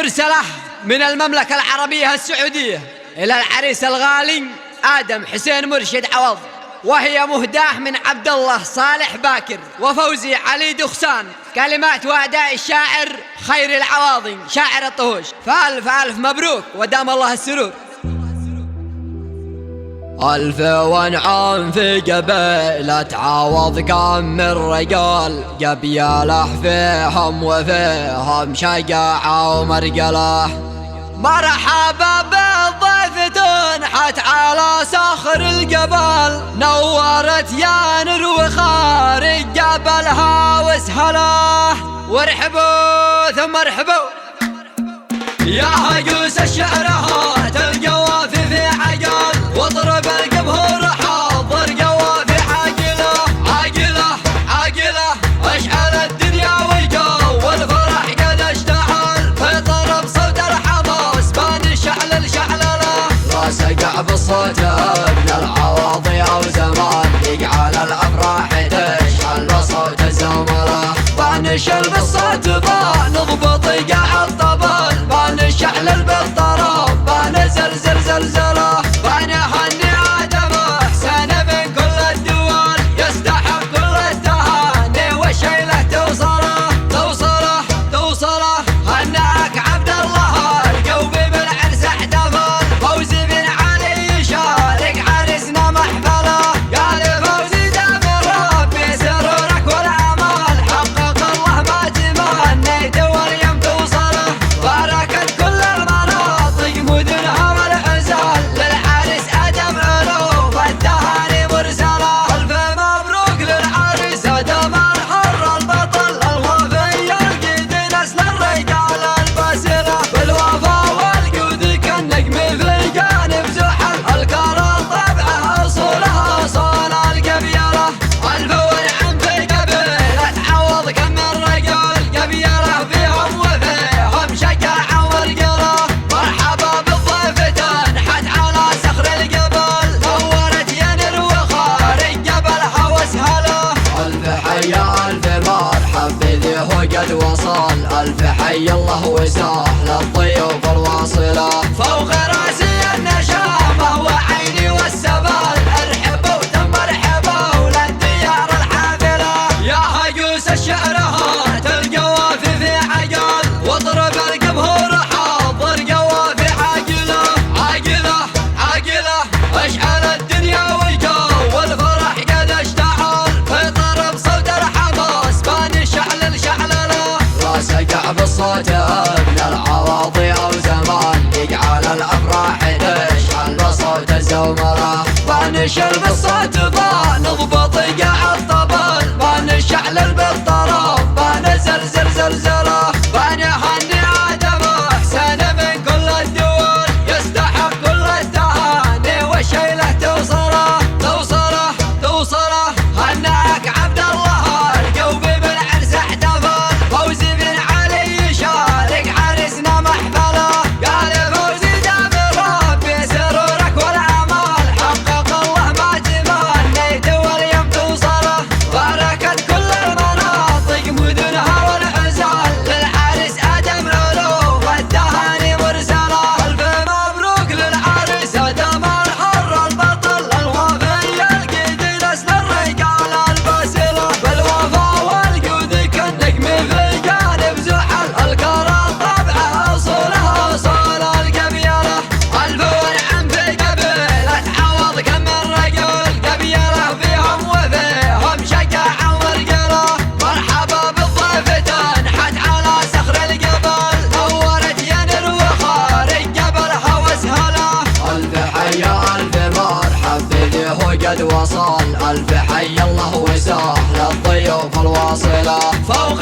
مرسلة من المملكة العربية السعودية إلى العريس الغالي آدم حسين مرشد عوض، وهي مهداة من عبد الله صالح باكر وفوزي علي دخسان، كلمات وأداء الشاعر خير العواضي شاعر الطهوش. فألف ألف مبروك ودام الله السرور. ألف ونعم في قبيلة عوض كم من رجال، قبيله فيهم وفيهم شجاعة ومرجلة. مرحبا بالضيف تنحت على صخر الجبل، نورت يا نور وخارج جبلها وسهله. وارحبوا ثم ارحبوا يا هجوس الشعر هات القوافي في عجل، واضرب الجمهور حاضر قوافي عاجله عاجله عاجله. اشعل الدنيا والجو والفرح قد اشتعل، في طرب صوت الحماس بان الشعل الشعلله. راسقع بالصوت ابن العواضي او زمان، يجعل الافراح تشعل بصوت الزمره. بانشل بالصوت بان نضبط قاع الطبل، بان الشعل بالطرب بان زلزل زلزله. بان هني آدم حسين من كل الدول، يستحق كل التهاني والشيله توصله توصله توصله. هناك عبد الله القوبي بالعرس احتفل، فوزي بن علي يشارك عرسنا محفله. قال فوزي دام ربي سرورك والامال، حقق الله ما تمنيت واليوم توصله. باركت كل المناطق مدنها والعزال، للعريس ادم علوم التهاني مرسله. الف مبروك للعريس ادم الحر البطل، الوفي القيد نسل الرجال الباسله. بالوفا والجود كالنجم في جانب زحل، الكرم طبعه اصولها اصول القبيله. الف ونعم في قبيله عوض كم من رجال، قبيله فيهم وفيهم شجاعه ورجله. مرحبا بالضيف تنحت على صخر الجبل، نورت ينر وخارج جبلها وسهله. الف حيا الف مرحب بذي هو قد وصل، الف حي الله وسهل الضيوف الواصله. فوق راسي النشامه وعيني والسبال، ارحبوا ثم ارحبوا للديار الحافله. يا هجوس الشعر هات القوافي في عجل، واضرب الجمهور حاضر قوافي عاجله عاجله عاجله. اشعل الدنيا والجو والفرح قد اشتعل، في طرب صوت الحماس بان الشعل الشعلله. راسقع بالصوت ابن العواضي او زمان، يجعل الافراح تشعل بصوت الزمره. بانشل بالصوت بان نضبط قاع الطبل، بان الشعل بالطرب بان زلزل زلزله. بان هني آدم حسين من كل الدول، يستحق كل التهاني والشيله توصله توصله توصله. هناك عبد الله القوبي بالعرس احتفل، فوزي بن علي يشارك عرسنا محفله. قال فوزي دام ربي سرورك والامال، حقق الله ما تمنيت واليوم توصله. باركت كل المناطق مدنها والعزال، للعريس ادم علوم التهاني مرسله. الف مبروك للعريس ادم الحر البطل، الوفي القيد نسل الرجال الباسله. بالوفا والجود كالنجم في جانب زحل، الكرم طبعه اصولها اصول القبيله. الف ونعم في قبيله عوض كم من رجل، قبيله فيهم وفيهم شجاعه ورجله. مرحبا بالضيف تنحت على صخر الجبل، نورت ينر وخارج جبلها وسهله. الف حيا الف مرحب بذي هو قد وصل، الف حي الله وسهل الضيوف الواصله. فوق